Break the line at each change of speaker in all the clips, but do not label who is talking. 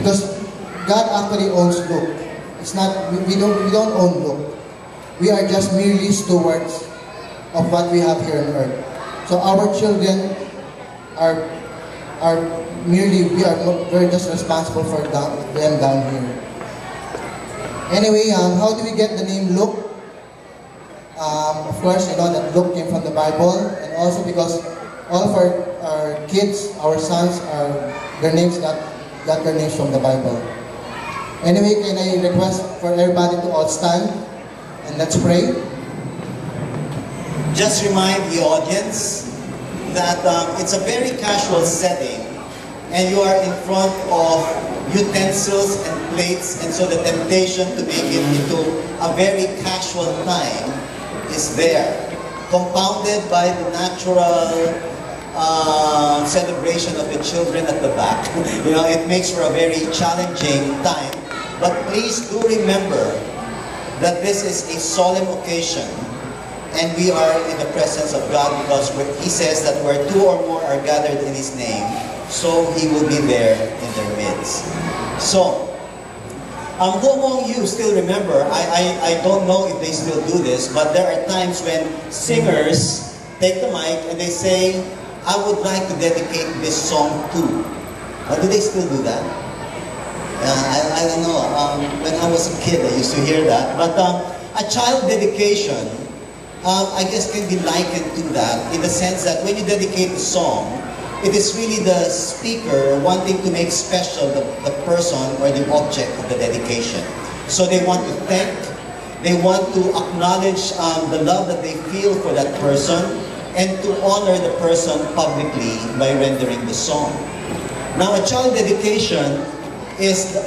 Because God actually owns Luke. It's not, we don't own Luke. We are just merely stewards of what we have here on earth. So our children are merely, we're just responsible for them down here. Anyway, how do we get the name Luke? Of course, you know that Luke came from the Bible, and also because all of our kids, our sons, their names got their names from the Bible. Anyway, can I request for everybody to all stand and let's pray?
Just remind the audience that it's a very casual setting, and you are in front of utensils and plates, and so the temptation to make it into a very casual time is there, compounded by the natural celebration of the children at the back. You know, it makes for a very challenging time. But please do remember that this is a solemn occasion, and we are in the presence of God, because He says that where two or more are gathered in His name, so He will be there in their midst. So, who among you still remember, I don't know if they still do this, but there are times when singers take the mic and they say, I would like to dedicate this song to. Do they still do that? I don't know. When I was a kid, I used to hear that. But a child dedication, I guess, can be likened to that, in the sense that when you dedicate a song, it is really the speaker wanting to make special the person or the object of the dedication. So they want to thank, they want to acknowledge the love that they feel for that person, and to honor the person publicly by rendering the song. Now, a child dedication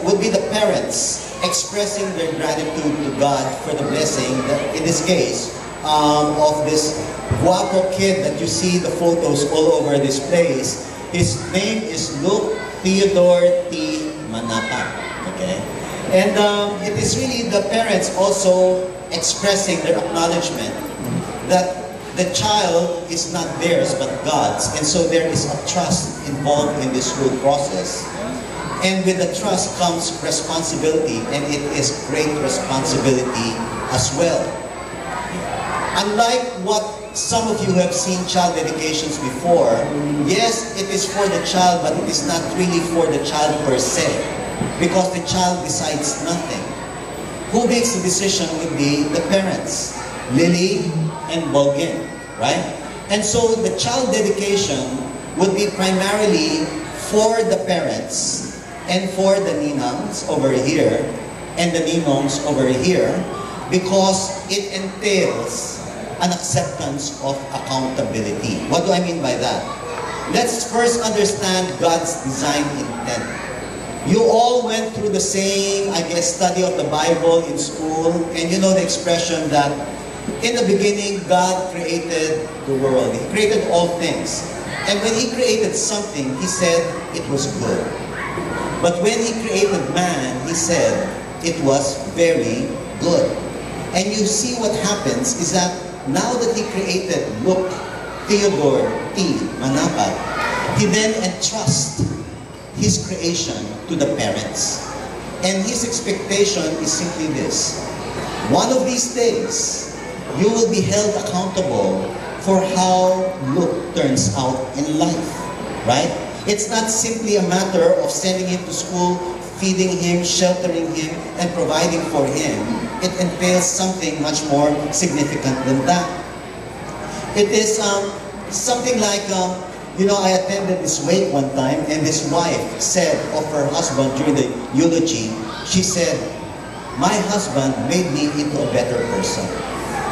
would be the parents expressing their gratitude to God for the blessing, that, in this case, of this guapo kid that you see the photos all over this place. His name is Luke Theodore T. Manapa. Okay? And it is really the parents also expressing their acknowledgement that the child is not theirs but God's, and so there is a trust involved in this whole process. And with the trust comes responsibility, and it is great responsibility as well. Unlike what some of you have seen child dedications before, yes, it is for the child, but it is not really for the child per se, because the child decides nothing. Who makes the decision would be the parents, Lily and Bolgin, right? And so the child dedication would be primarily for the parents and for the ninangs over here and the ninongs over here, because it entails an acceptance of accountability. What do I mean by that? Let's first understand God's design intent. You all went through the same, I guess, study of the Bible in school, and you know the expression that in the beginning, God created the world. He created all things. And when He created something, He said it was good. But when He created man, He said it was very good. And you see what happens is that now that He created Luke Theodore T. Manapa, He then entrusts His creation to the parents. And His expectation is simply this: one of these days, you will be held accountable for how Luke turns out in life, right? It's not simply a matter of sending him to school, feeding him, sheltering him, and providing for him. It entails something much more significant than that. It is something like, you know, I attended this wake one time, and this wife said of her husband during the eulogy, she said, "My husband made me into a better person."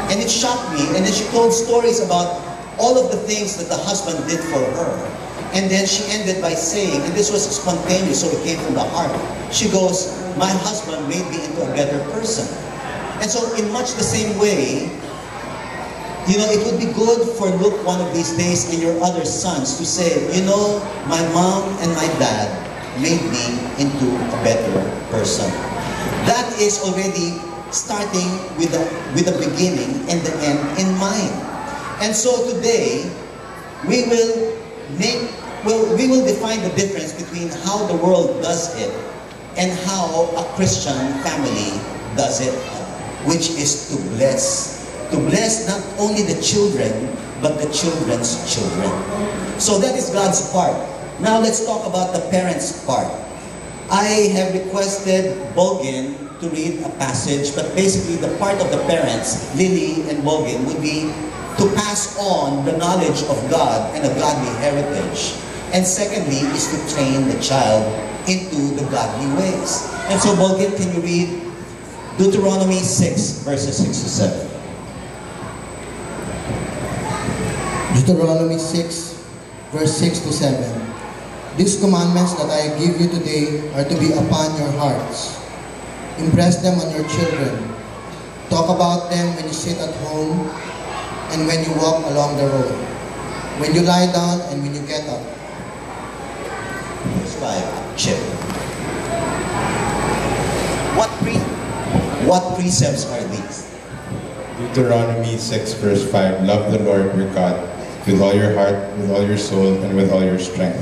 And it shocked me, and then she told stories about all of the things that the husband did for her. And then she ended by saying, and this was spontaneous, so it came from the heart, she goes, "My husband made me into a better person." And so in much the same way, you know, it would be good for Luke one of these days and your other sons to say, you know, my mom and my dad made me into a better person. That is already starting with the beginning and the end in mind. And so today, we will define the difference between how the world does it and how a Christian family does it, which is to bless. To bless not only the children, but the children's children. So that is God's part. Now let's talk about the parents' part. I have requested Bolgin to read a passage, but basically the part of the parents, Lily and Bolgin, would be to pass on the knowledge of God and a godly heritage. And secondly is to train the child into the godly ways. And so Bolgin, can you read Deuteronomy 6, verses 6 to 7?
Deuteronomy 6, verse 6 to 7. These commandments that I give you today are to be upon your hearts. Impress them on your children. Talk about them when you sit at home and when you walk along the road, when you lie down and when you get up.
Verse 5, Chip. What precepts are these?
Deuteronomy 6 verse 5, love the Lord your God with all your heart, with all your soul, and with all your strength.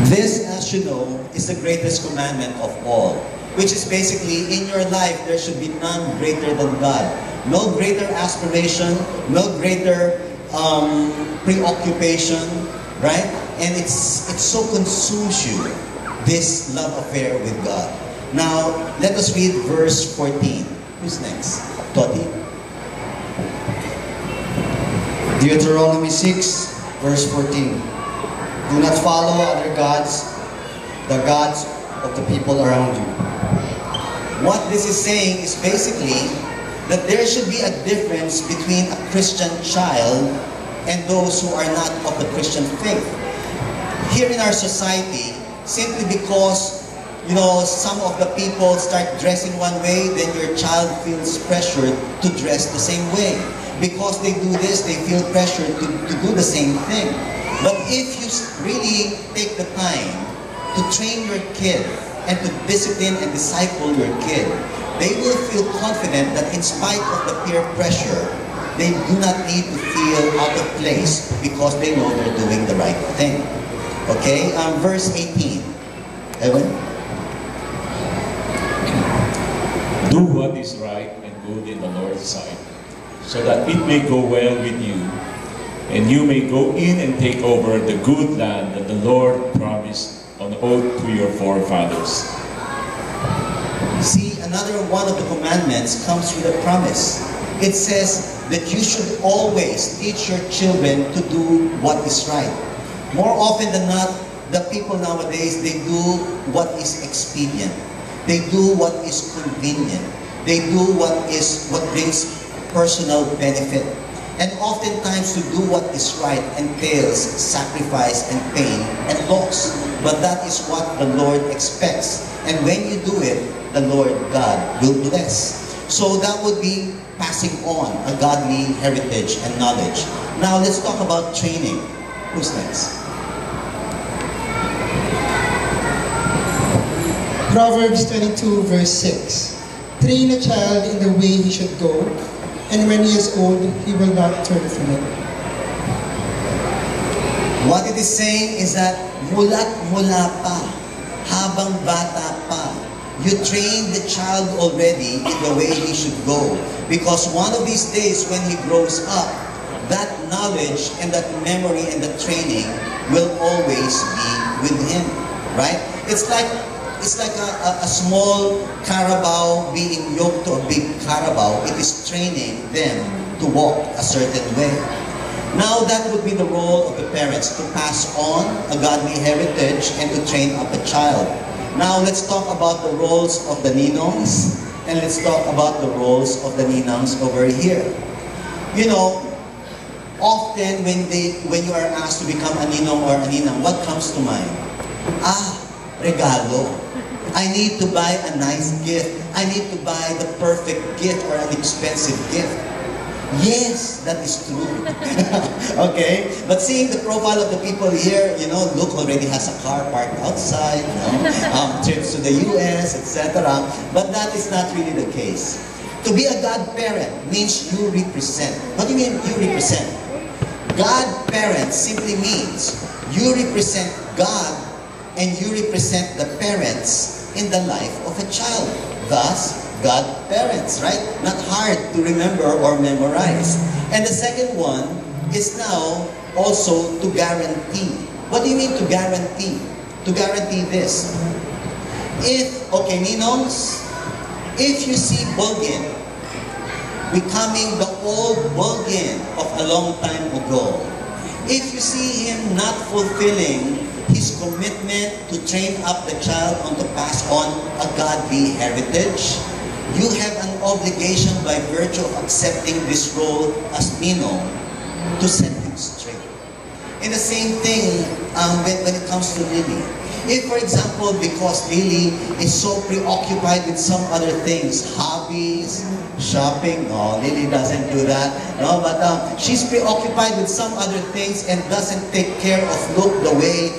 This, as you know, is the greatest commandment of all, which is basically, in your life, there should be none greater than God. No greater aspiration, no greater preoccupation, right? And it so consumes you, this love affair with God. Now, let us read verse 14. Who's next? Toti?
Deuteronomy 6, verse 14. Do not follow other gods, the gods of the people around you.
What this is saying is basically that there should be a difference between a Christian child and those who are not of the Christian faith. Here in our society, simply because, you know, some of the people start dressing one way, then your child feels pressured to dress the same way. Because they do this, they feel pressured to do the same thing. But if you really take the time to train your kid and to discipline and disciple your kid, they will feel confident that in spite of the peer pressure, they do not need to feel out of place because they know they're doing the right thing. Okay, verse 18. Evan?
Do what is right and good in the Lord's sight, so that it may go well with you, and you may go in and take over the good land that the Lord promised on oath to your forefathers.
See, another one of the commandments comes with a promise. It says that you should always teach your children to do what is right. More often than not, the people nowadays, they do what is expedient. They do what is convenient. They do what brings personal benefit. And oftentimes to do what is right entails sacrifice and pain and loss. But that is what the Lord expects. And when you do it, the Lord God will bless. So that would be passing on a godly heritage and knowledge. Now let's talk about training. Who's next?
Proverbs 22 verse 6. Train a child in the way he should go, and when he is old, he will not turn from it.
What it is saying is that mula pa, habang bata pa, you train the child already in the way he should go. Because one of these days when he grows up, that knowledge and that memory and that training will always be with him. Right? It's like a small carabao being yoked to a big carabao. It is training them to walk a certain way. Now that would be the role of the parents, to pass on a godly heritage and to train up a child. Now let's talk about the roles of the ninongs, and let's talk about the roles of the ninangs over here. You know, often when you are asked to become a ninong or a ninang, what comes to mind? Regalo. I need to buy a nice gift. I need to buy the perfect gift or an expensive gift. Yes, that is true. Okay? But seeing the profile of the people here, you know, Luke already has a car parked outside, you know, trips to the US, etc. But that is not really the case. To be a godparent means you represent. What do you mean you represent? Godparent simply means you represent God and you represent the parents in the life of a child. Thus, godparents, right? Not hard to remember or memorize. And the second one is now also to guarantee. What do you mean to guarantee? To guarantee this. Ninongs, if you see Bulgin becoming the old Bulgin of a long time ago, if you see him not fulfilling his commitment to train up the child and to pass on a godly heritage, you have an obligation by virtue of accepting this role as Ninong to set him straight. And the same thing when it comes to Lily. If, for example, because Lily is so preoccupied with some other things, hobbies, shopping, no, Lily doesn't do that. No, but she's preoccupied with some other things and doesn't take care of Luke the way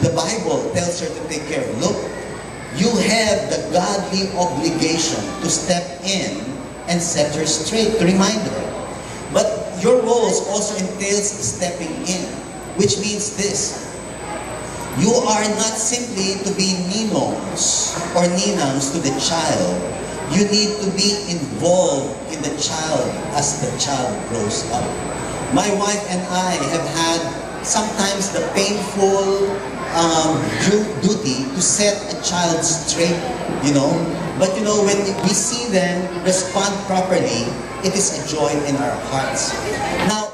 the Bible tells her to take care of Luke. You have the godly obligation to step in and set her straight, to remind her. But your roles also entails stepping in, which means this. You are not simply to be ninongs or ninangs to the child. You need to be involved in the child as the child grows up. My wife and I have had sometimes the painful duty to set a child straight, But when we see them respond properly, it is a joy in our hearts. Now,